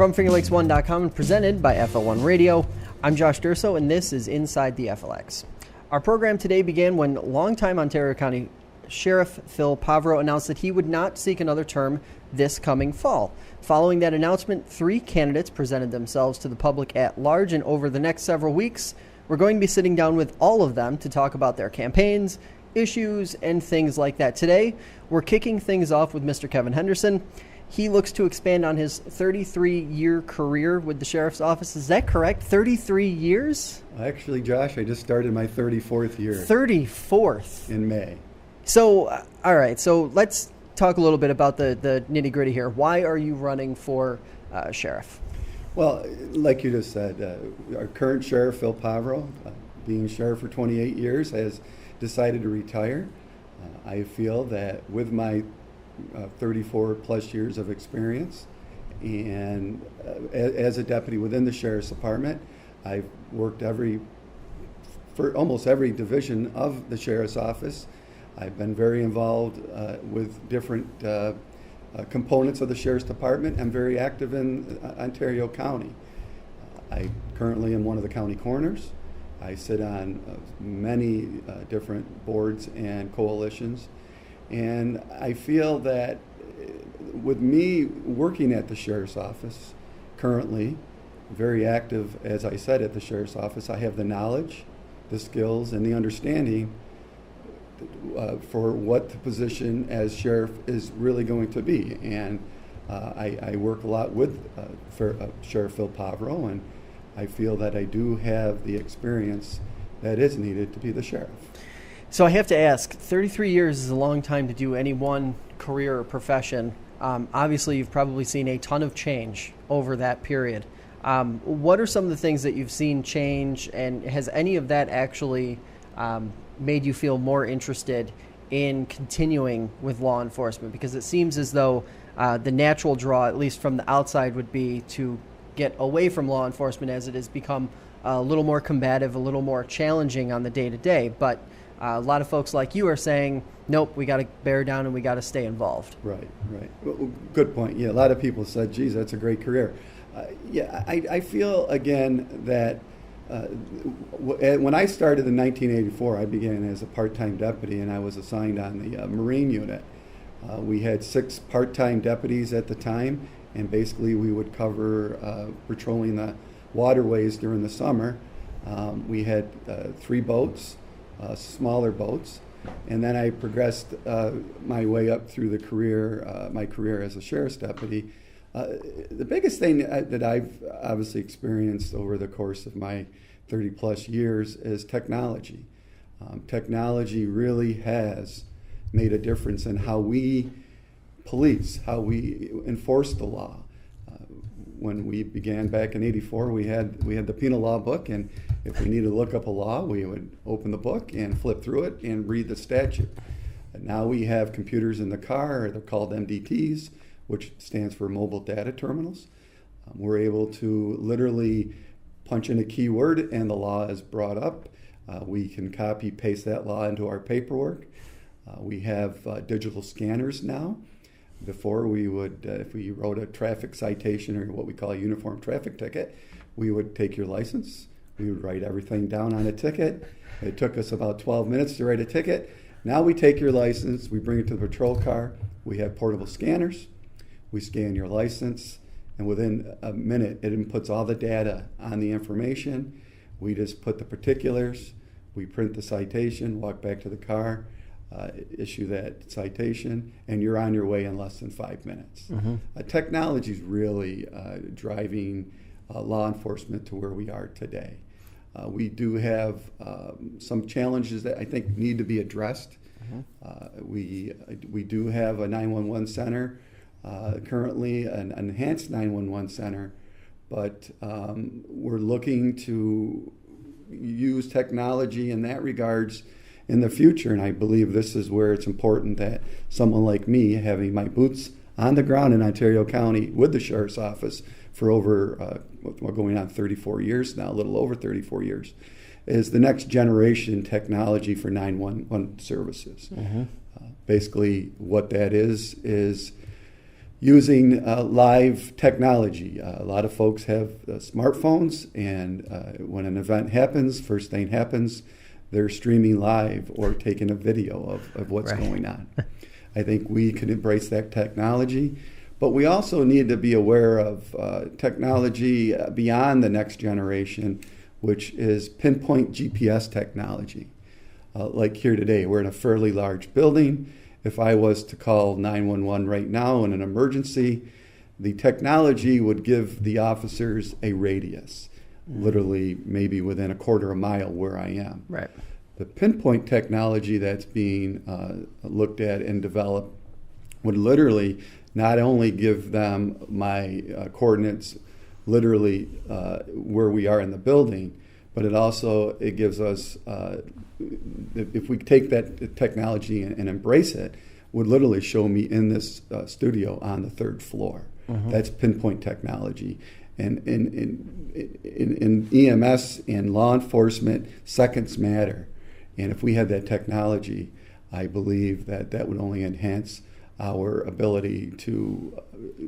From FingerLakes1.com and presented by FL1 Radio, I'm Josh Durso, and this is Inside the FLX. Our program today began when longtime Ontario County Sheriff Phil Povero announced that he would not seek another term this coming fall. Following that announcement, 3 candidates presented themselves to the public at large, and over the next several weeks, we're going to be sitting down with all of them to talk about their campaigns, issues, and things like that. Today, we're kicking things off with Mr. Kevin Henderson. He looks to expand on his 33-year career with the Sheriff's Office. Is that correct? 33 years? Actually, Josh, I just started my 34th year. 34th? In May. So, all right. So let's talk a little bit about the nitty-gritty here. Why are you running for sheriff? Well, like you just said, our current Sheriff, Phil Povero, being sheriff for 28 years, has decided to retire. I feel that with my 34 plus years of experience and as a deputy within the Sheriff's Department, I've worked for almost every division of the Sheriff's Office. I've been very involved with different components of the Sheriff's Department. I'm very active in Ontario County. I currently am one of the county coroners. I sit on many different boards and coalitions. And I feel that with me working at the Sheriff's Office currently, very active, as I said, at the Sheriff's Office, I have the knowledge, the skills, and the understanding for what the position as sheriff is really going to be. And I work a lot with Sheriff Phil Povero, and I feel that I do have the experience that is needed to be the sheriff. So I have to ask, 33 years is a long time to do any one career or profession. Obviously, you've probably seen a ton of change over that period. What are some of the things that you've seen change, and has any of that actually made you feel more interested in continuing with law enforcement? Because it seems as though the natural draw, at least from the outside, would be to get away from law enforcement as it has become a little more combative, a little more challenging on the day-to-day. But a lot of folks like you are saying, nope, we got to bear down and we got to stay involved. Right. Well, good point. Yeah, a lot of people said, geez, that's a great career. I feel, again, that when I started in 1984, I began as a part-time deputy, and I was assigned on the Marine unit. We had 6 part-time deputies at the time, and basically we would cover patrolling the waterways during the summer. We had 3 boats, smaller boats, and then I progressed my way up through my career as a sheriff's deputy. The biggest thing that I've obviously experienced over the course of my 30 plus years is technology. Technology really has made a difference in how we police, how we enforce the law. When we began back in '84, we had the penal law book, and if we needed to look up a law, we would open the book and flip through it and read the statute. And now we have computers in the car, they're called MDTs, which stands for mobile data terminals. We're able to literally punch in a keyword and the law is brought up. We can copy paste that law into our paperwork. We have digital scanners now. Before we would, if we wrote a traffic citation or what we call a uniform traffic ticket, we would take your license, we would write everything down on a ticket. It took us about 12 minutes to write a ticket. Now we take your license, we bring it to the patrol car, we have portable scanners, we scan your license, and within a minute it inputs all the data on the information. We just put the particulars, we print the citation, walk back to the car, issue that citation, and you're on your way in less than 5 minutes. Mm-hmm. Technology is really driving law enforcement to where we are today. We do have some challenges that I think need to be addressed. Mm-hmm. We do have a 911 center, currently an enhanced 911 center, but we're looking to use technology in that regards in the future, and I believe this is where it's important that someone like me, having my boots on the ground in Ontario County with the Sheriff's Office for over, going on 34 years now, a little over 34 years, is the next generation technology for 911 services. Mm-hmm. Basically, what that is using live technology. A lot of folks have smartphones, and when an event happens, first thing happens, they're streaming live or taking a video of what's going on. I think we can embrace that technology, but we also need to be aware of technology beyond the next generation, which is pinpoint GPS technology. Like here today, we're in a fairly large building. If I was to call 911 right now in an emergency, the technology would give the officers a radius, literally maybe within a quarter of a mile where I am. Right. The pinpoint technology that's being looked at and developed would literally not only give them my coordinates literally where we are in the building, but it gives us, if we take that technology and embrace it, would literally show me in this studio on the third floor. That's pinpoint technology. And in EMS and law enforcement, seconds matter. And if we had that technology, I believe that would only enhance our ability to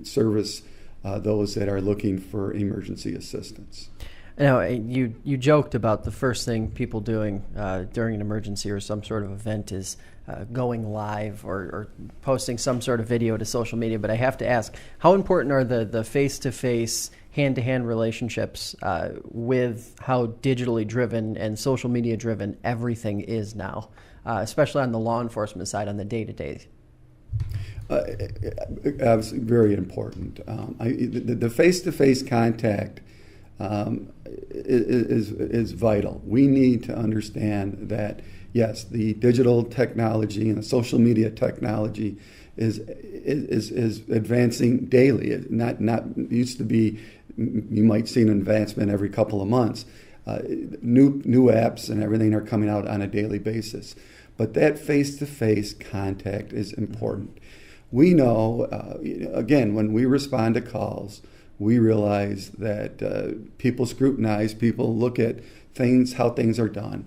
service those that are looking for emergency assistance. Now, you joked about the first thing people doing during an emergency or some sort of event is going live or posting some sort of video to social media, but I have to ask, how important are the face-to-face, hand-to-hand relationships with how digitally driven and social media driven everything is now, especially on the law enforcement side, on the day-to-day? Very important. The face-to-face contact is vital. We need to understand that, yes, the digital technology and the social media technology is advancing daily. It used to be, you might see an advancement every couple of months. New apps and everything are coming out on a daily basis. But that face-to-face contact is important. We know, again, when we respond to calls, we realize that people scrutinize, people look at things, how things are done.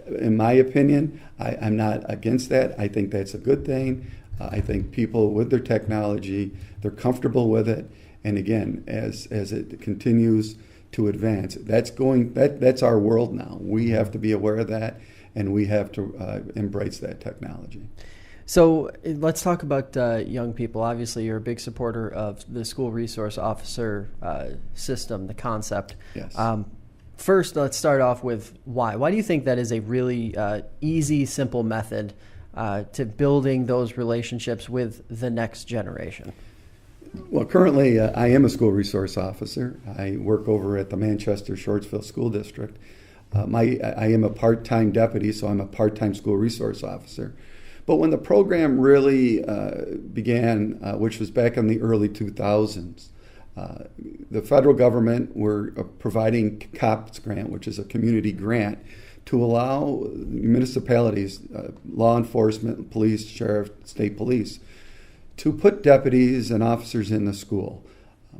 In my opinion, I'm not against that. I think that's a good thing. I think people with their technology, they're comfortable with it. And again, as it continues to advance, that's our world now. We have to be aware of that, and we have to embrace that technology. So let's talk about young people. Obviously, you're a big supporter of the school resource officer system, the concept. Yes. First, let's start off with why. Why do you think that is a really easy, simple method to building those relationships with the next generation? Well, currently, I am a school resource officer. I work over at the Manchester-Shortsville School District. I am a part-time deputy, so I'm a part-time school resource officer. But when the program really began, which was back in the early 2000s, the federal government were providing COPS grant, which is a community grant, to allow municipalities, law enforcement, police, sheriff, state police, to put deputies and officers in the school.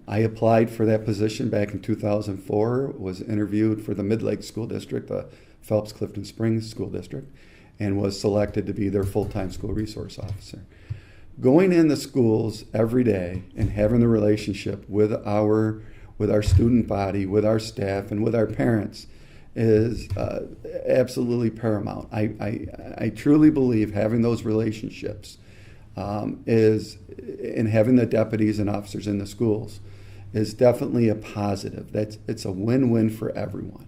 I applied for that position back in 2004, was interviewed for the Mid-Lake School District, the Phelps-Clifton Springs School District, and was selected to be their full-time school resource officer. Going in the schools every day and having the relationship with our student body, with our staff, and with our parents is absolutely paramount. I truly believe having those relationships is, and having the deputies and officers in the schools is definitely a positive. It's a win-win for everyone.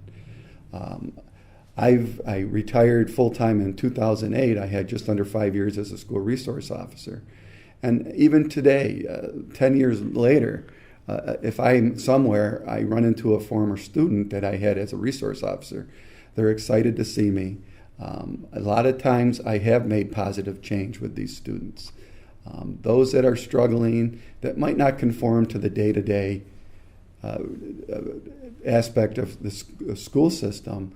I retired full-time in 2008. I had just under 5 years as a school resource officer. And even today, 10 years later, if I'm somewhere, I run into a former student that I had as a resource officer. They're excited to see me. A lot of times I have made positive change with these students. Those that are struggling, that might not conform to the day-to-day aspect of the school system,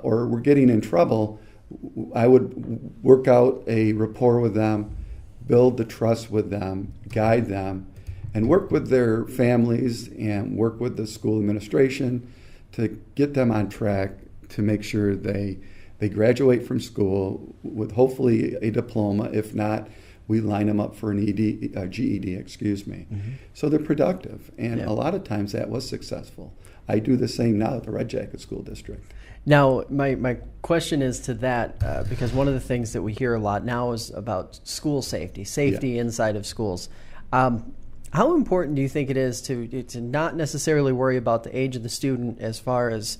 or we're getting in trouble, I would work out a rapport with them, build the trust with them, guide them, and work with their families and work with the school administration to get them on track to make sure they graduate from school with hopefully a diploma, if not we line them up for an GED, excuse me. Mm-hmm. So they're productive, and Yeah. a lot of times that was successful. I do the same now at the Red Jacket School District. Now, my question is to that, because one of the things that we hear a lot now is about school safety inside of schools. How important do you think it is to not necessarily worry about the age of the student as far as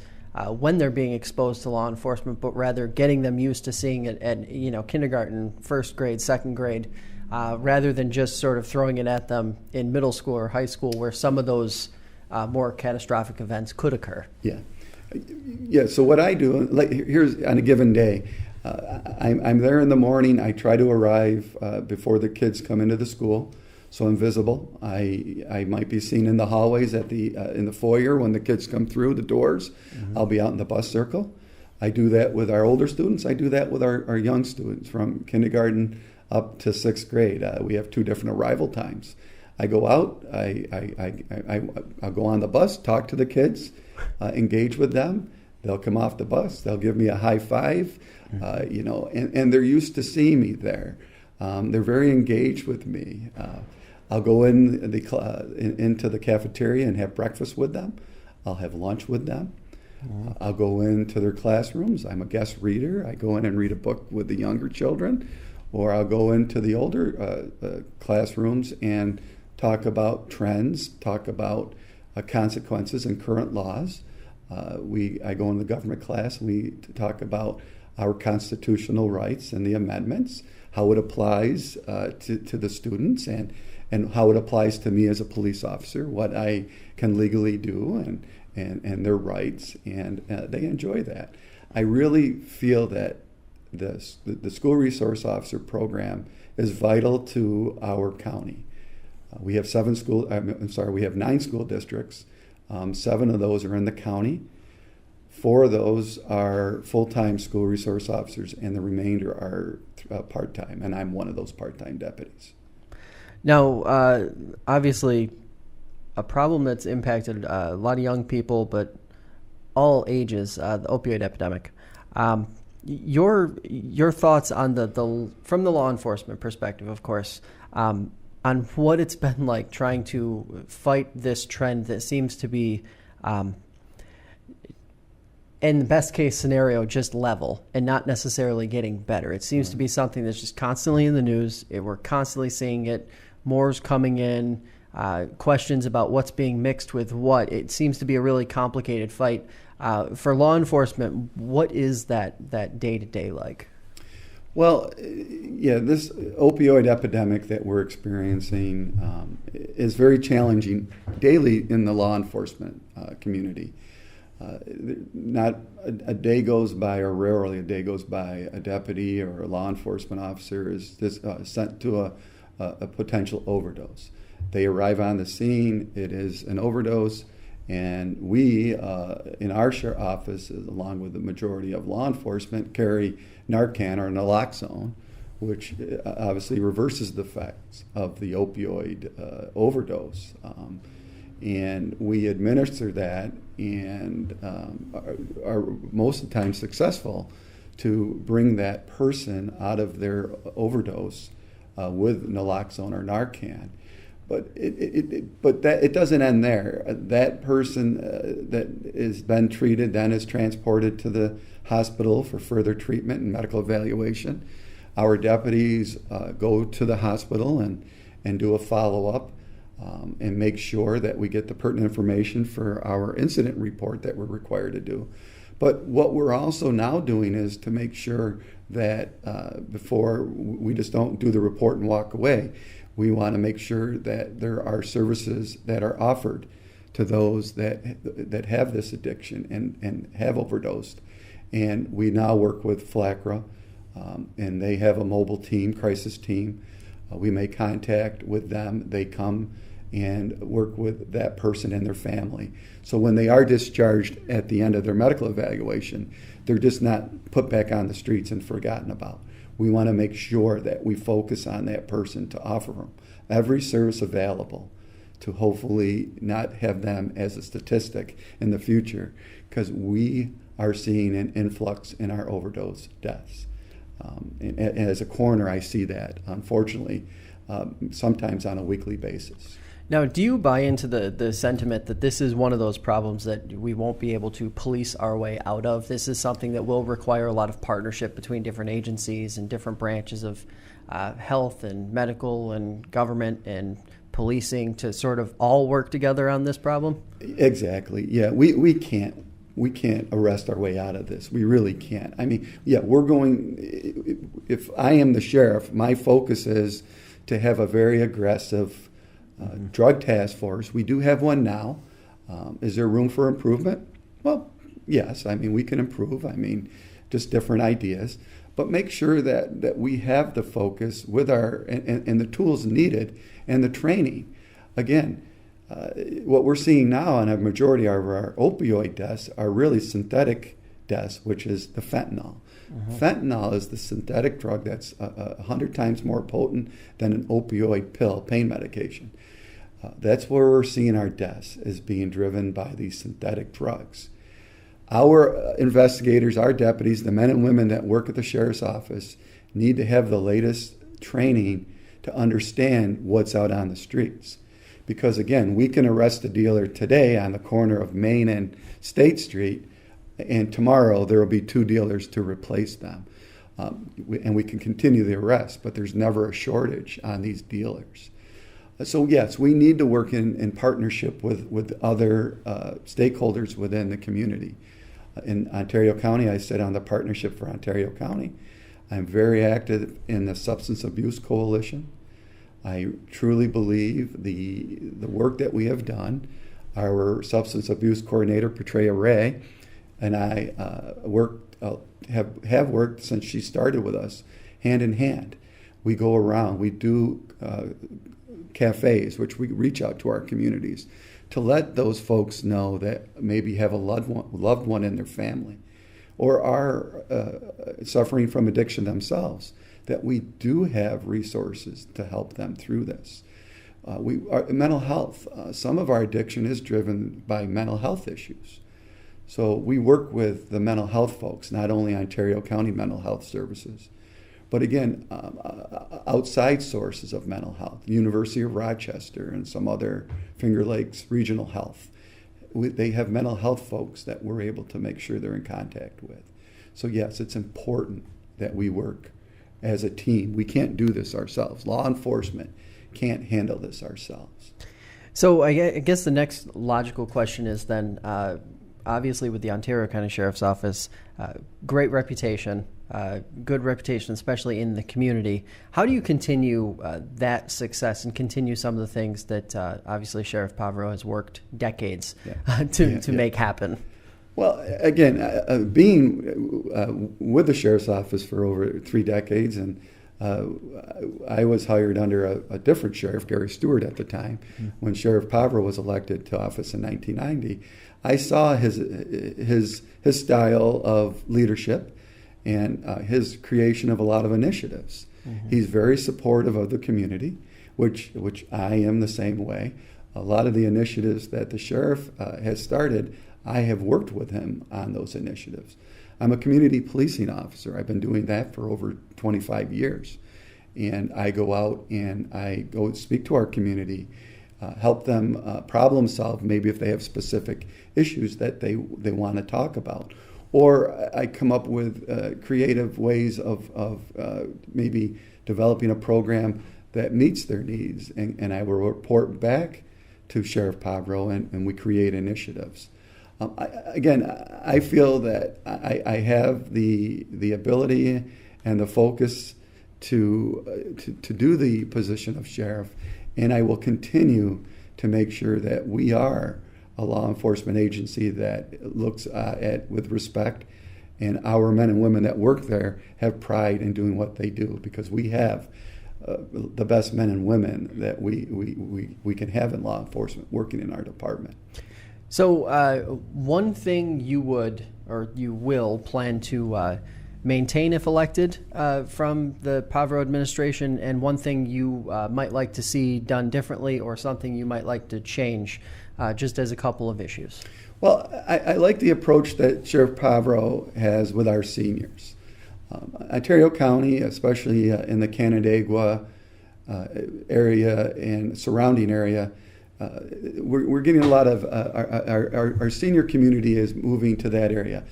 when they're being exposed to law enforcement, but rather getting them used to seeing it at kindergarten, first grade, second grade, rather than just sort of throwing it at them in middle school or high school, where some of those more catastrophic events could occur? Yeah. So what I do, like here's on a given day, I'm there in the morning. I try to arrive before the kids come into the school, so I'm visible. I might be seen in the hallways in the foyer when the kids come through the doors. Mm-hmm. I'll be out in the bus circle. I do that with our older students. I do that with our young students from kindergarten up to sixth grade. We have 2 different arrival times. I go out. I'll go on the bus, talk to the kids, engage with them. They'll come off the bus. They'll give me a high five, and they're used to seeing me there. They're very engaged with me. I'll go into the cafeteria and have breakfast with them. I'll have lunch with them. Mm-hmm. I'll go into their classrooms. I'm a guest reader. I go in and read a book with the younger children, or I'll go into the older classrooms and talk about trends, talk about consequences and current laws. I go in the government class and we talk about our constitutional rights and the amendments, how it applies to the students, and how it applies to me as a police officer, what I can legally do, and their rights, and they enjoy that. I really feel that the school resource officer program is vital to our county. We have 9 school districts. 7 of those are in the county. 4 of those are full-time school resource officers, and the remainder are part-time, and I'm one of those part-time deputies. Now, obviously, a problem that's impacted a lot of young people, but all ages, the opioid epidemic. Your thoughts on from the law enforcement perspective, of course, on what it's been like trying to fight this trend that seems to be, in the best case scenario, just level and not necessarily getting better. It seems to be something that's just constantly in the news. We're constantly seeing it. More's coming in. Questions about what's being mixed with what. It seems to be a really complicated fight. For law enforcement, what is that day-to-day like? Well, this opioid epidemic that we're experiencing is very challenging daily in the law enforcement community. Not a day goes by, or rarely a day goes by, a deputy or a law enforcement officer is sent to a potential overdose. They arrive on the scene, it is an overdose, and we, in our office, along with the majority of law enforcement, carry Narcan or naloxone, which obviously reverses the effects of the opioid overdose. And we administer that, and are most of the time successful to bring that person out of their overdose with naloxone or Narcan. But it doesn't end there. That person that has been treated then is transported to the hospital for further treatment and medical evaluation. Our deputies go to the hospital and do a follow-up and make sure that we get the pertinent information for our incident report that we're required to do. But what we're also now doing is to make sure that before we just don't do the report and walk away, we want to make sure that there are services that are offered to those that have this addiction and have overdosed. And we now work with FLACRA, and they have a mobile team, crisis team. We make contact with them. They come and work with that person and their family. So when they are discharged at the end of their medical evaluation, they're just not put back on the streets and forgotten about. We want to make sure that we focus on that person to offer them every service available to hopefully not have them as a statistic in the future, because we are seeing an influx in our overdose deaths. And as a coroner, I see that, unfortunately, sometimes on a weekly basis. Now, do you buy into the sentiment that this is one of those problems that we won't be able to police our way out of? This is something that will require a lot of partnership between different agencies and different branches of health and medical and government and policing to sort of all work together on this problem? Exactly. Yeah, we can't arrest our way out of this. We really can't. I mean, yeah, we're going. If I am the sheriff, my focus is to have a very aggressive drug task force. We do have one now. Is there room for improvement? Well, yes. I mean, we can improve. I mean, just different ideas. But make sure that we have the focus with our and the tools needed and the training. Again, what we're seeing now on a majority of our opioid deaths are really synthetic deaths, which is the fentanyl. Mm-hmm. Fentanyl is the synthetic drug that's 100 times more potent than an opioid pill, pain medication. That's where we're seeing our deaths, is being driven by these synthetic drugs. Our investigators, our deputies, the men and women that work at the sheriff's office need to have the latest training to understand what's out on the streets. Because again, we can arrest a dealer today on the corner of Main and State Street, and tomorrow there will be 2 dealers to replace them. And we can continue the arrest, but there's never a shortage on these dealers. So yes, we need to work in partnership with other stakeholders within the community. In Ontario County, I sit on the Partnership for Ontario County. I'm very active in the Substance Abuse Coalition. I truly believe the work that we have done. Our Substance Abuse Coordinator, Petrea Ray, and I have worked since she started with us, hand in hand. We go around, we do cafes, which we reach out to our communities to let those folks know that maybe have a loved one in their family or are suffering from addiction themselves, that we do have resources to help them through this. Mental health, some of our addiction is driven by mental health issues. So we work with the mental health folks, not only Ontario County Mental Health Services, but again, outside sources of mental health, University of Rochester and some other Finger Lakes Regional Health. They have mental health folks that we're able to make sure they're in contact with. So yes, it's important that we work as a team. We can't do this ourselves. Law enforcement can't handle this ourselves. So I guess the next logical question is then, obviously with the Ontario County Sheriff's Office, great reputation, good reputation, especially in the community. How do you continue that success and continue some of the things that obviously Sheriff Povero has worked decades to make happen? Well, again, being with the Sheriff's Office for over 3 decades, and I was hired under a different sheriff, Gary Stewart, at the time, when Sheriff Povero was elected to office in 1990. I saw his style of leadership and his creation of a lot of initiatives. Mm-hmm. He's very supportive of the community, which I am the same way. A lot of the initiatives that the sheriff has started, I have worked with him on those initiatives. I'm a community policing officer. I've been doing that for over 25 years. And I go out and I go speak to our community, help them problem solve, maybe if they have specific issues that they want to talk about. Or I come up with creative ways of maybe developing a program that meets their needs. And I will report back to Sheriff Povero, and we create initiatives. I feel that I have the ability and the focus to do the position of sheriff, and I will continue to make sure that we are a law enforcement agency that looks at with respect, and our men and women that work there have pride in doing what they do, because we have the best men and women that we can have in law enforcement working in our department. So one thing you would or you will plan to maintain if elected from the Povero administration, and one thing you might like to see done differently, or something you might like to change, just as a couple of issues? Well, I like the approach that Sheriff Povero has with our seniors. Ontario County, especially in the Canandaigua area and surrounding area, we're getting a lot of our senior community is moving to that area.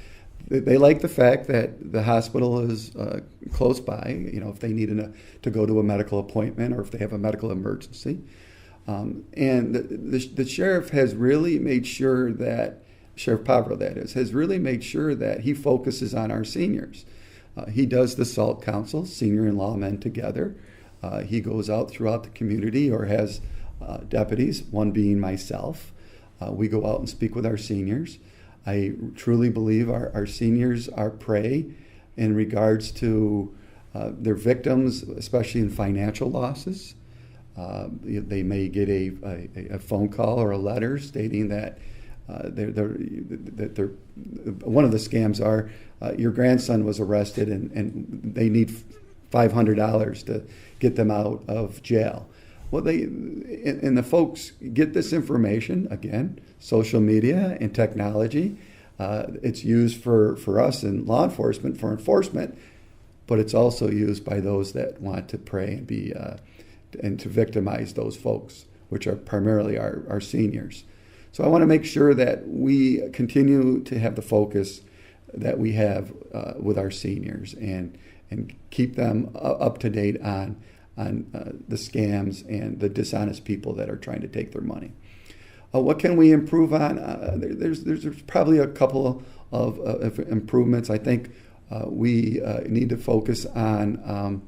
They like the fact that the hospital is close by. You know, if they need to go to a medical appointment or if they have a medical emergency, and the sheriff has really made sure that Sheriff Povero, that is, has really made sure that he focuses on our seniors. He does the SALT Council, senior-in-law men together. He goes out throughout the community or has deputies, one being myself. We go out and speak with our seniors. I truly believe our seniors are prey in regards to their victims, especially in financial losses. They may get a phone call or a letter stating that they're one of the scams are your grandson was arrested and they need $500 to get them out of jail. Well, the folks get this information, again, social media and technology. It's used for us in law enforcement for enforcement, but it's also used by those that want to prey and be and to victimize those folks, which are primarily our seniors. So I want to make sure that we continue to have the focus that we have with our seniors and keep them up to date on the scams and the dishonest people that are trying to take their money. What can we improve on? There's probably a couple of improvements. I think we need to focus on,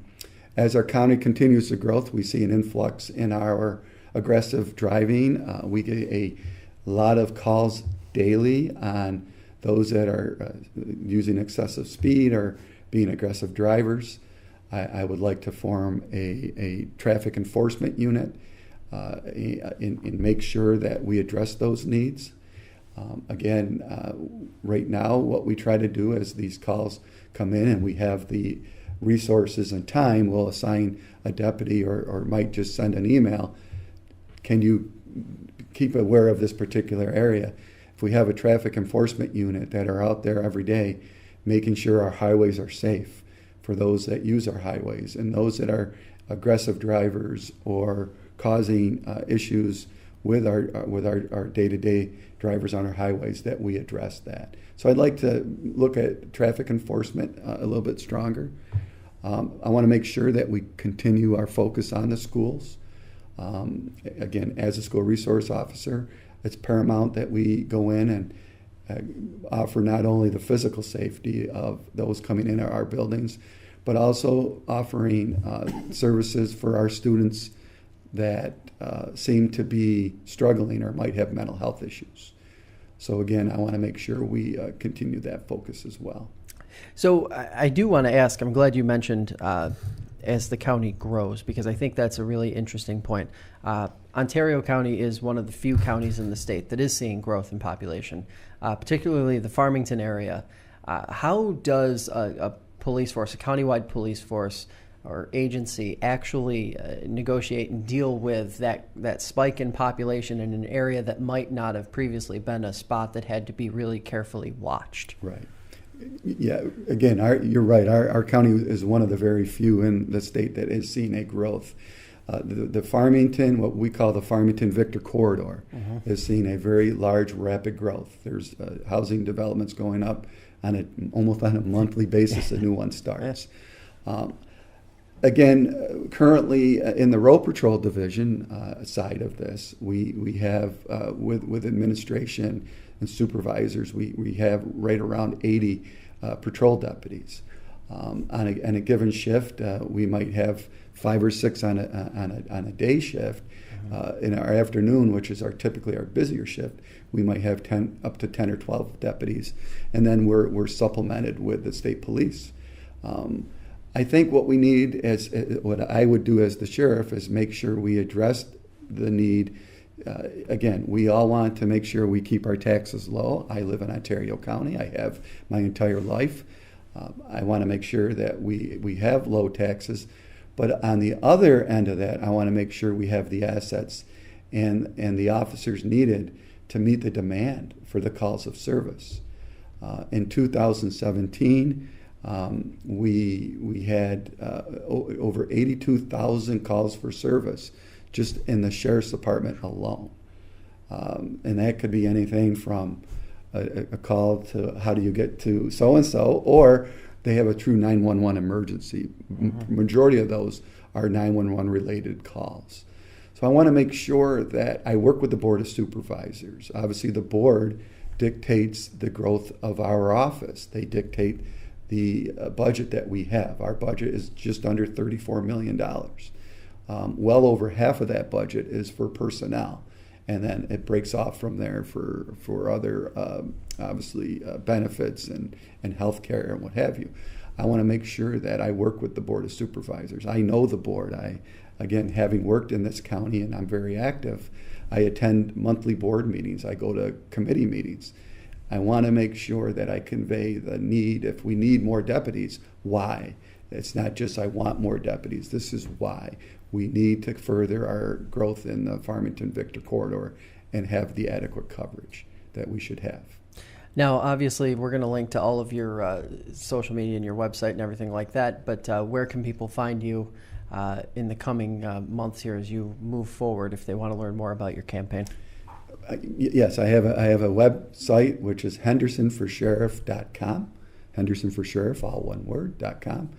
as our county continues to growth, we see an influx in our aggressive driving. We get a lot of calls daily on those that are using excessive speed or being aggressive drivers. I would like to form a traffic enforcement unit and make sure that we address those needs. Right now, what we try to do as these calls come in and we have the resources and time, we'll assign a deputy or might just send an email. Can you keep aware of this particular area? If we have a traffic enforcement unit that are out there every day, making sure our highways are safe for those that use our highways and those that are aggressive drivers or causing issues with our day-to-day drivers on our highways, that we address that. So I'd like to look at traffic enforcement a little bit stronger. I want to make sure that we continue our focus on the schools. Again, as a school resource officer, it's paramount that we go in and offer not only the physical safety of those coming into our buildings, but also offering services for our students that seem to be struggling or might have mental health issues. So again, I want to make sure we continue that focus as well. So I do want to ask, I'm glad you mentioned as the county grows, because I think that's a really interesting point. Ontario County is one of the few counties in the state that is seeing growth in population, particularly the Farmington area. How does a police force, a countywide police force or agency, actually negotiate and deal with that spike in population in an area that might not have previously been a spot that had to be really carefully watched? Right. Yeah, again, you're right. Our county is one of the very few in the state that is seeing a growth. The Farmington, what we call the Farmington-Victor corridor, is seeing a very large, rapid growth. There's housing developments going up almost on a monthly basis. A new one starts. Again, currently in the Road Patrol Division side of this, we have with administration and supervisors, we have right around 80 patrol deputies. On a given shift, we might have 5 or 6 on a day shift. In our afternoon, which is typically our busier shift, we might have up to 10 or 12 deputies, and then we're supplemented with the state police. I think what we need, what I would do as the sheriff, is make sure we address the need. Again, we all want to make sure we keep our taxes low. I live in Ontario County. I have my entire life. I want to make sure that we have low taxes. But on the other end of that, I want to make sure we have the assets and the officers needed to meet the demand for the calls of service. In 2017, We had over 82,000 calls for service just in the Sheriff's Department alone. And that could be anything from a call to how do you get to so-and-so, or they have a true 911 emergency. Majority of those are 911 related calls. So I want to make sure that I work with the Board of Supervisors. Obviously, the board dictates the growth of our office. They dictate the budget that we have. Our budget is just under $34 million. Well over half of that budget is for personnel. And then it breaks off from there for other, obviously, benefits and health care and what have you. I want to make sure that I work with the Board of Supervisors. I know the board. Again, having worked in this county and I'm very active, I attend monthly board meetings. I go to committee meetings. I want to make sure that I convey the need. If we need more deputies, why? It's not just I want more deputies. This is why. We need to further our growth in the Farmington-Victor corridor and have the adequate coverage that we should have. Now, obviously, we're going to link to all of your social media and your website and everything like that, but where can people find you in the coming months here as you move forward if they want to learn more about your campaign? Yes, I have a website, which is hendersonforsheriff.com, Henderson for Sheriff, all one word, .com.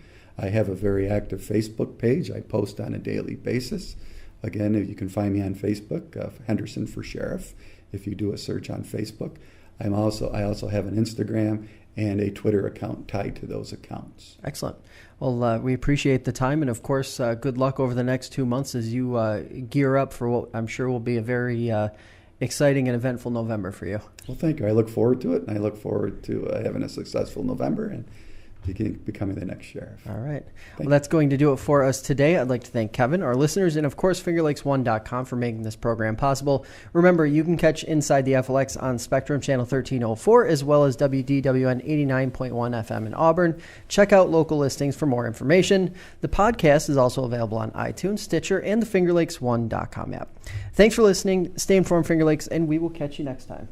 I have a very active Facebook page. I post on a daily basis. Again, you can find me on Facebook, Henderson for Sheriff, if you do a search on Facebook. I also have an Instagram and a Twitter account tied to those accounts. Excellent. Well, we appreciate the time, and of course, good luck over the next 2 months as you gear up for what I'm sure will be a very exciting and eventful November for you. Well, thank you. I look forward to it, and I look forward to having a successful November and becoming the next sheriff. All right. Well, that's going to do it for us today. I'd like to thank Kevin, our listeners, and of course, FingerLakes1.com for making this program possible. Remember, you can catch Inside the FLX on Spectrum Channel 1304, as well as WDWN 89.1 FM in Auburn. Check out local listings for more information. The podcast is also available on iTunes, Stitcher, and the FingerLakes1.com app. Thanks for listening. Stay informed, Finger Lakes, and we will catch you next time.